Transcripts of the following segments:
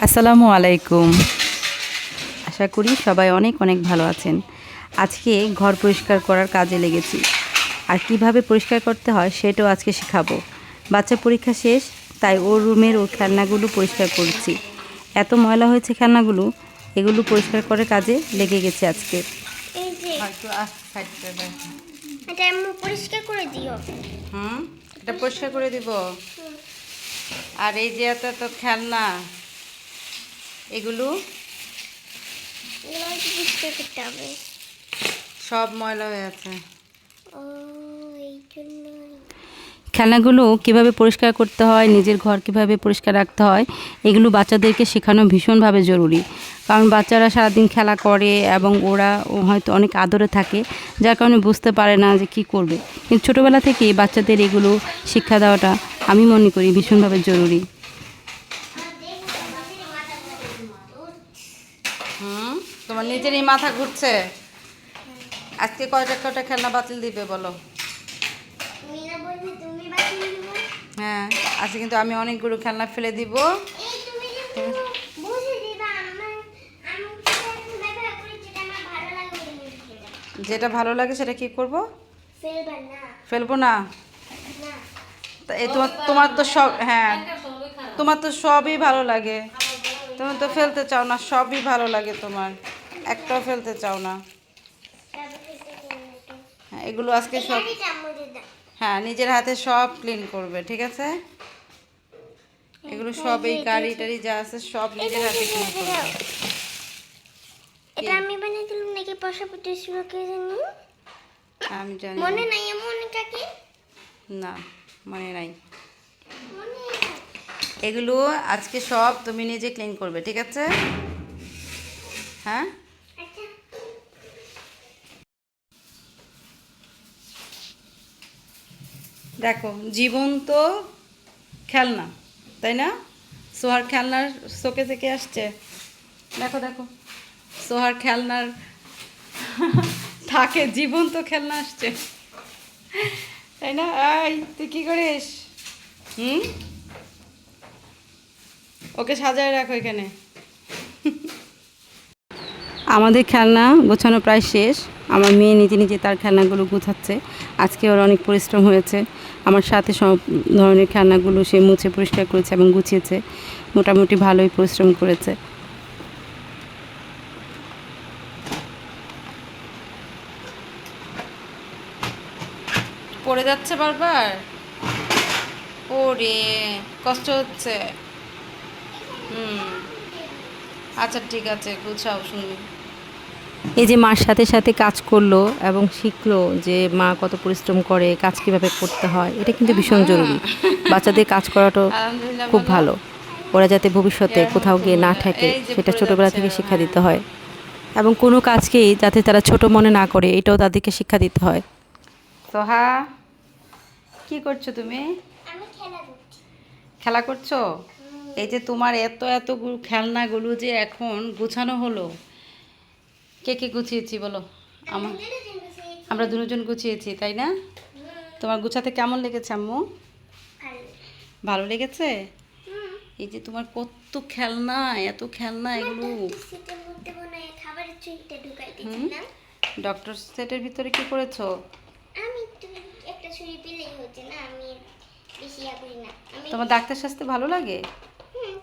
আসসালামু আলাইকুম। আশা করি সবাই অনেক অনেক ভালো আছেন। আজকে ঘর পরিষ্কার করার কাজে লেগেছি, আর কিভাবে পরিষ্কার করতে হয় সেটাও আজকে শেখাবো। বাচ্চা পরীক্ষা শেষ, তাই ওর রুমের ওর খেলনাগুলো পরিষ্কার করছি। এত ময়লা হয়েছে খেলনাগুলো, এগুলো পরিষ্কার করার কাজে লেগে গেছে আজকে। এই যে এটা আম্মু পরিষ্কার করে দিও। এটা পরিষ্কার করে দিব। আর এই যে এত এত খেলনা, এগুলো পরিষ্কার করতে হবে। সব ময়লা হয়ে আছে। ও এই জন্য খেলনাগুলো কিভাবে পরিষ্কার করতে হয়, নিজের ঘর কিভাবে পরিষ্কার রাখতে হয়, এগুলো বাচ্চাদেরকে শেখানো ভীষণভাবে জরুরি। কারণ বাচ্চারা সারাদিন খেলা করে এবং ওরা হয়তো অনেক আদরে থাকে, যার কারণে বুঝতে পারে না যে কী করবে। কিন্তু ছোটোবেলা থেকেই বাচ্চাদের এগুলো শিক্ষা দেওয়াটা আমি মনে করি ভীষণভাবে জরুরি। তোমার নিজেরই মাথা ঘুরছে। আজকে কয়টা কয়টা খেলনা বাতিল দিবে বলো? হ্যাঁ, আজকে কিন্তু আমি অনেকগুলো খেলনা ফেলে দিব। যেটা ভালো লাগে সেটা কি করব? ফেলবো না। এই তোমার তোমার তো সব, হ্যাঁ তোমার তো সবই ভালো লাগে, তুমি তো ফেলতে চাও না। সবই ভালো লাগে তোমার, একটাও ফেলতে চাও না। হ্যাঁ, এগুলো আজকে সব, হ্যাঁ নিজের হাতে সব ক্লিন করবে, ঠিক আছে? এগুলো সব এই গাড়ি টাড়ি যা আছে সব নিজের হাতে ক্লিন করবে। এটা আমি বানিয়ে দিলাম নাকি পাশাপাশি ছিল কে জানি? আমি জানি মনে নাই এমন কাকে? না, মনে নাই। এগুলো আজকে সব তুমি নিজে ক্লিন করবে, ঠিক আছে? হ্যাঁ, দেখো জীবন্ত খেলনা, তাই না? সোহার খেলনার শোকে থেকে আসছে। দেখো দেখো, সোহার খেলনার থাকে জীবন্ত খেলনা আসছে, তাই না? এই তুই কি করিস? ওকে সাজায় রাখো এখানে। আমাদের খেলনা গোছানো প্রায় শেষ। আমার মেয়ে নিজে নিজে তার খেলনাগুলো গোছাচ্ছে। আজকে ওর অনেক পরিশ্রম হয়েছে। আমার সাথে সব ধরনের খেলনাগুলো সে মুছে পরিষ্কার করেছে এবং গুছিয়েছে। মোটামুটি ভালোই পরিশ্রম করেছে। পড়ে যাচ্ছে বারবার। ওরে কষ্ট হচ্ছে। আচ্ছা ঠিক আছে, গুছাও শুনি। এই যে মার সাথে সাথে কাজ করলো এবং শিখলো যে মা কত পরিশ্রম করে, কাজ কীভাবে করতে হয়, এটা কিন্তু ভীষণ জরুরি। বাচ্চাদের কাজ করাটা খুব ভালো। ওরা যাতে ভবিষ্যতে কোথাও গিয়ে না ঠেকে সেটা ছোটোবেলা থেকে শিক্ষা দিতে হয়, এবং কোনো কাজকেই যাতে তারা ছোট মনে না করে এটাও তাদেরকে শিক্ষা দিতে হয়। সোহা, কি করছো তুমি? আমি খেলা করছি। খেলা করছো? এই যে তোমার এত এতগুলো খেলনাগুলো যে এখন গুছানো হলো, কে কে গুছিয়েছি বলো? আমরা দুজন গুছিয়েছি, তাই না? তোমার গুছাতে কেমন লেগেছে আম্মু? ভালো লেগেছে? এই যে তোমার কত খেলনা, এত খেলনা, এগুলো ডক্টর সেটের ভিতরে কি করেছো? আমি একটা ছুরি পেলেই হচ্ছে না, আমি বেশি করি না। তোমার ডাক্তার সাজতে ভালো লাগে?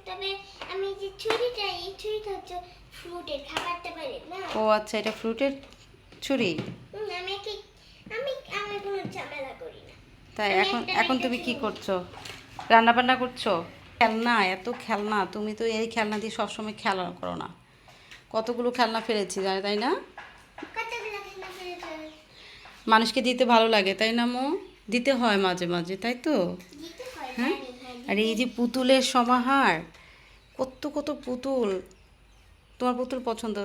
তবে আমি যে ছুরিটা, এই ছুরিটা হচ্ছে ফ্রুটের খাবারটা পারে না। ও আচ্ছা, এটা ফ্রুটের ছুরি। আমি কোনো ঝামেলা করি না। তাই এখন এখন তুমি কি করছো? রান্না বান্না করছো? খেলনা, এত খেলনা, তুমি তো এই খেলনা দিয়ে সবসময় খেলা করো না। কতগুলো খেলনা ফেলেছি তাই না? মানুষকে দিতে ভালো লাগে, তাই না মো? দিতে হয় মাঝে মাঝে, তাই তো? হ্যাঁ, আর এই যে পুতুলের সমাহার, কত কত পুতুল। তোমার পুতুল পছন্দ?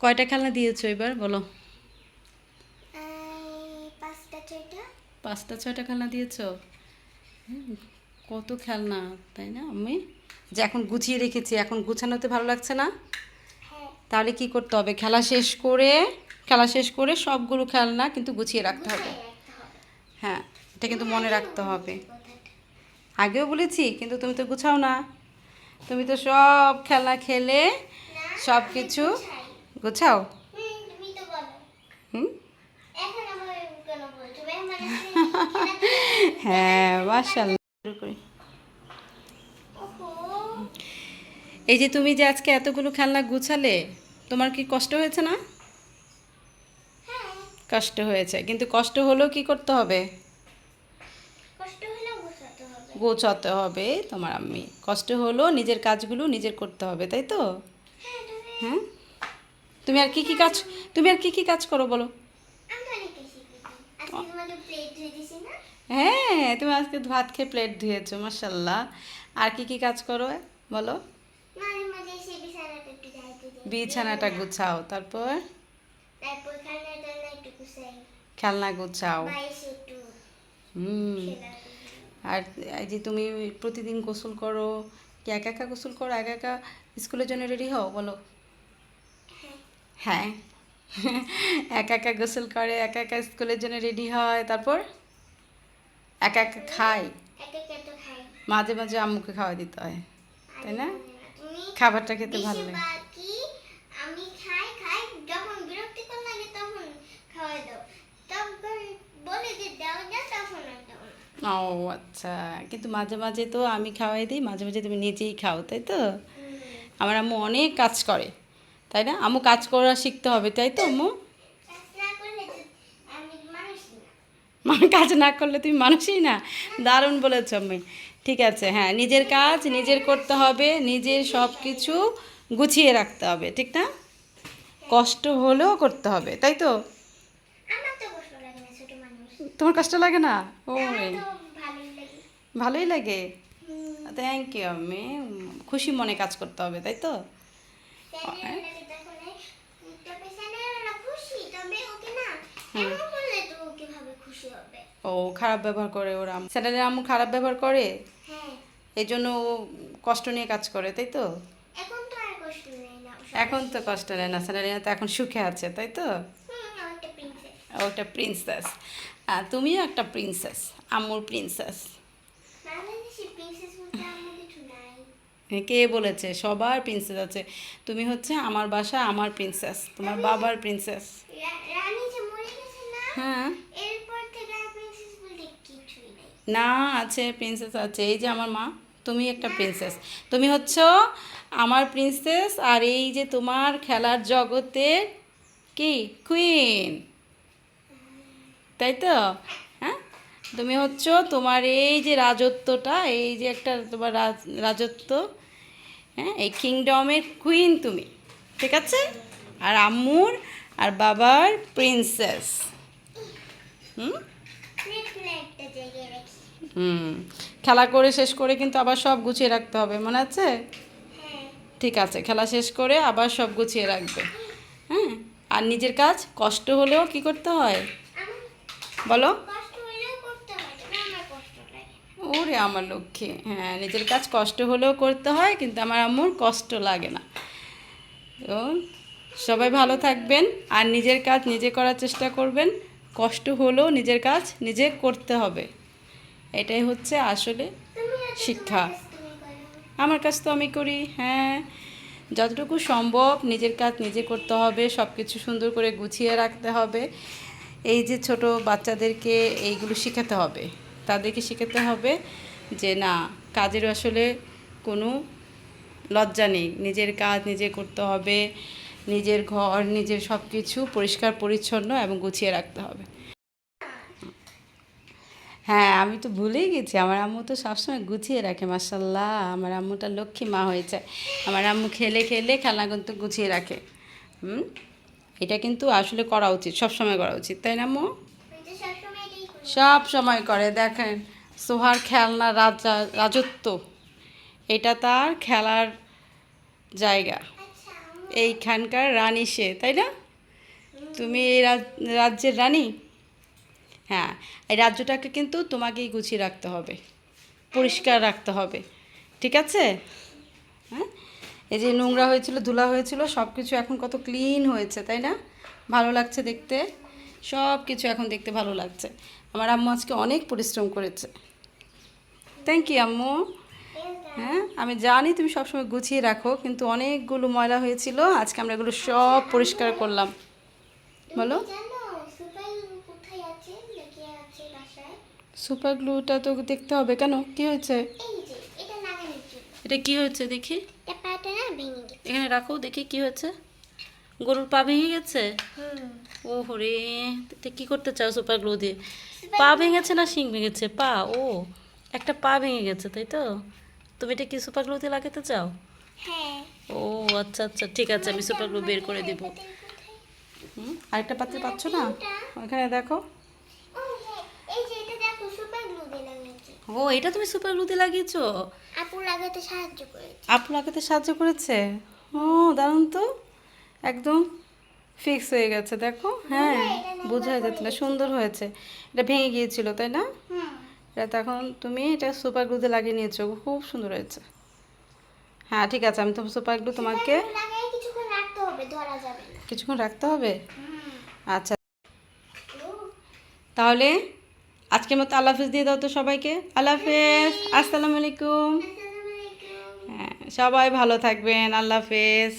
কয়টা খেলনা দিয়েছো এবার বলো? 5টা 6টা খেলনা দিয়েছো। কত খেলনা, তাই না? আমি যে এখন গুছিয়ে রেখেছি, এখন গুছানোতে ভালো লাগছে না? তাহলে কি করতে হবে? খেলা শেষ করে সবগুলো খেলনা কিন্তু গুছিয়ে রাখতে হবে। হ্যাঁ, এটা কিন্তু মনে রাখতে হবে। আগেও বলেছি, কিন্তু তুমি তো গুছাও না। তুমি তো সব খেলনা খেলে না, সব আমি কিছু গুছাই। গুছাও। তুমি তো বলো। হুম। এখন আমার কেন বলছো? মেহমান আসলে খেলাধুলা হ্যাঁ, মাশাআল্লাহ। শুরু করি। ওহো। এই যে তুমি যে আজকে এতগুলো খেলনা গুছালে, তোমার কি কষ্ট হয়েছে না? হ্যাঁ, কষ্ট হয়েছে, কিন্তু কষ্ট হলেও কি করতে হবে? কষ্ট হলেও গোছাতে হবে। গোছাতে হবে। তোমার আম্মি কষ্ট হলো, নিজের কাজগুলো নিজের করতে হবে, তাই তো? হ্যাঁ, হ্যাঁ। তুমি আর কি কি কাজ, তুমি আর কি কি কাজ করো বলো? আমি তো অনেক কিছু শিখেছি। আজকে তোমাকে প্লেট ধুয়ে দিছি না? হ্যাঁ, তুমি আজকে ভাত খেয়ে প্লেট ধুয়েছো, মাশাল্লাহ। আর কি কি কাজ করো বলো? মাঝে মাঝে এসে বিছানাটা একটু ঝাড়তে দিই। বিছানাটা গুছাও, তারপর তারপর খেলনা টেলনা একটু গুছাই। খেলনা গুছাও। বা এসে একটু হুম। খেলা করি। আর এই যে তুমি প্রতিদিন গোসল করো, কি একা একা গোসল করো, একা একা স্কুলের জন্য রেডি হও বলো? হ্যাঁ, হ্যাঁ। একা একা গোসল করে, একা একা স্কুলের জন্য রেডি হয়, তারপর একা একা খায়। একা একা তো খাই। মাঝে মাঝে আম্মুকে খাওয়া দিতে হয়, তাই না? তুমি খাবারটা খেতে ভালো লাগে। বেশিরভাগই আমি খাই খাই, যখন বিরক্তিকর লাগে তখন খাওয়াই দাও, তখন বলে যে দাও না, তখন আর দাও না। ও আচ্ছা, কিন্তু মাঝে মাঝে তো আমি খাওয়াই দিই, মাঝে মাঝে তুমি নিজেই খাও, তাই তো? আমার আম্মু অনেক কাজ করে, তাই না? আম্মু কাজ করা শিখতে হবে, তাই তো আম্মু? কাজ না করলে তো আমি মানুষ না। কাজ না করলে তুমি মানুষই না। দারুণ বলেছ আমি। ঠিক আছে, হ্যাঁ, নিজের কাজ নিজের করতে হবে, নিজের সব কিছু গুছিয়ে রাখতে হবে, ঠিক না? কষ্ট হলেও করতে হবে, তাই তো? আমার তো কষ্ট লাগে না, ছোট মানুষ। তোমার কষ্ট লাগে না? ও, আমার তো ভালোই লাগে। ভালোই লাগে। হুম, থ্যাংক ইউ আমি। খুশি মনে কাজ করতে হবে, তাই তো? স্যারের লাগে তখন তবে স্যারেরা খুশি, তবে ওকে না এমন করলে তো ও কিভাবে খুশি হবে? ও খারাপ ব্যবহার করে ওরা, স্যারের আম্মু খারাপ ব্যবহার করে, হ্যাঁ, এই জন্য ও কষ্ট নিয়ে কাজ করে, তাই তো? এখন তো আর কষ্ট নেই না। এখন তো কষ্ট নেয় না, স্যারের তো এখন সুখে আছে, তাই তো? একটা প্রিন্সেস। ওটা প্রিন্সেস। আর তুমিও একটা প্রিন্সেস, আম্মুর প্রিন্সেস। বাংলাদেশি প্রিন্সেস বলতে আমার কিছু নাই। কে বলেছে? সবার প্রিন্সেস আছে। তুমি হচ্ছে আমার বাসা আমার প্রিন্সেস, তোমার বাবার প্রিন্সেস। রানী যে মরে গেছে না, হ্যাঁ, এরপর থেকে আর প্রিন্সেস বলতে কিছুই নাই। না, আছে, প্রিন্সেস আছে। এই যে আমার মা, তুমি একটা প্রিন্সেস। তুমি হচ্ছ আমার প্রিন্সেস, আর এই যে তোমার খেলার জগতের কি কুইন, তাই তো? হ্যাঁ, তুমি হচ্ছ তোমার এই যে রাজত্বটা, এই যে একটা তোমার রাজত্ব, হ্যাঁ, এই কিংডমের কুইন তুমি, ঠিক আছে? আর আম্মুর আর বাবার প্রিন্সেস। হুম। প্লেট খুলে একটা জায়গায় রাখি। হুম। খেলা করে শেষ করে কিন্তু আবার সব গুছিয়ে রাখতে হবে, মনে আছে? হ্যাঁ, ঠিক আছে, খেলা শেষ করে আবার সব গুছিয়ে রাখবে। হ্যাঁ। আর নিজের কাজ কষ্ট হলেও কি করতে হয় আমার বলো? কষ্ট হলেও করতে হয়, তবে আমার কষ্ট লাগে। ওরে আমার লক্ষ্মী, হ্যাঁ, নিজের কাজ কষ্ট হলেও করতে হয়, কিন্তু আমার আম্মুর কষ্ট লাগে না। তো সবাই ভালো থাকবেন, আর নিজের কাজ নিজে করার চেষ্টা করবেন। কষ্ট হলেও নিজের কাজ নিজে করতে হবে, এটাই হচ্ছে আসলে তুমি আগে শিক্ষা। তোমার কাজ তুমি করো। আমার কাজ তো আমি করি, হ্যাঁ, যতটুকু সম্ভব নিজের কাজ নিজে করতে হবে, সব কিছু সুন্দর করে গুছিয়ে রাখতে হবে। এই যে ছোট বাচ্চাদেরকে এইগুলো শেখাতে হবে, তাদেরকে শেখাতে হবে যে না, কাজের আসলে কোনো লজ্জা নেই, নিজের কাজ নিজে করতে হবে, নিজের ঘর নিজের সব কিছু পরিষ্কার পরিচ্ছন্ন এবং গুছিয়ে রাখতে হবে। হ্যাঁ, আমি তো ভুলেই গেছি, আমার আম্মু তো সবসময় গুছিয়ে রাখে, মাসাল্লাহ, আমার আম্মুটা লক্ষ্মী মা হয়েছে। আমার আম্মু খেলে খেলে খেলনা কিন্তু গুছিয়ে রাখে। হুম। এটা কিন্তু আসলে করা উচিত, সব সময় করা উচিত, তাই না আম্মু? আমি তো সবসময় এটাই করি। সব সময় করে। দেখেন, সোহার খেলনা রাজত্ব, এটা তার খেলার জায়গা, আচ্ছা, এইখানকার রানী সে, তাই না? তুমি এই রাজ্যের রানী। হ্যাঁ, এই রাজ্যটাকে কিন্তু তোমাকেই গুছিয়ে রাখতে হবে, পরিষ্কার রাখতে হবে, ঠিক আছে? হ্যাঁ, এই যে নোংরা হয়েছিল, ধুলা হয়েছিল, সব কিছু এখন কত ক্লিন হয়েছে, তাই না? ভালো লাগছে দেখতে, সব কিছু এখন দেখতে ভালো লাগছে। আমার আম্মু আজকে অনেক পরিশ্রম করেছে, থ্যাংক ইউ আম্মু। হ্যাঁ, আমি জানি তুমি সবসময় গুছিয়ে রাখো, কিন্তু অনেকগুলো ময়লা হয়েছিল, আজকে আমরা এগুলো সব পরিষ্কার করলাম। বলো। তুমি জানো সুপার গ্লু কোথায় আছে? নাকি আছে বাসায়? সুপার গ্লুটা তো দেখতে হবে, কেন কি হয়েছে? এই যে এটা লাগানোর জন্য। এটা কি হয়েছে দেখি, এটা পাটা না ভেঙে গেছে। এখানে রাখো দেখি কি হয়েছে। গরুর পা ভেঙে গেছে? ও হরে, এটা কি করতে চাও সুপার গ্লু দিয়ে? পা ভেঙেছে না শিং ভেঙেছে? পা, ও একটা পা ভেঙে গেছে তাই তো? তুমি এটা কি সুপার গ্লু দিয়ে লাগাতে চাও? হ্যাঁ। ও আচ্ছা আচ্ছা, ঠিক আছে, আমি সুপার গ্লু বের করে দেবো। আরেকটা পাত্রে পাচ্ছ না? ওখানে দেখো। ও হ্যাঁ, এই যে এটা দেখো সুপার গ্লু দিয়ে লাগিয়েছি। ও, এটা তুমি সুপার গ্লু দিয়ে লাগিয়েছো? আপু লাগাতে সাহায্য করেছে। আপু লাগাতে সাহায্য করেছে? ও দারুণ তো, একদম ফিক্স হয়ে গেছে দেখো। হ্যাঁ, বোঝা যাচ্ছে না, সুন্দর হয়েছে। এটা ভেঙে গিয়েছিল তাই না? হুম। এটা তখন তুমি এটা সুপার গ্লুতে লাগিয়ে নিয়েছো, খুব সুন্দর হয়েছে। হ্যাঁ ঠিক আছে, আমি তো সুপার গ্লু তোমাকে লাগাই কিছুক্ষণ রাখতে হবে, ধরা যাবে না। কিছুক্ষণ রাখতে হবে। হুম। আচ্ছা, তাহলে আজকের মতো আল্লাহ হাফেজ দিয়ে দাও তো সবাইকে। আল্লাহ হাফেজ, আসসালামু আলাইকুম। আসসালামু আলাইকুম। হ্যাঁ, সবাই ভালো থাকবেন, আল্লাহ হাফেজ।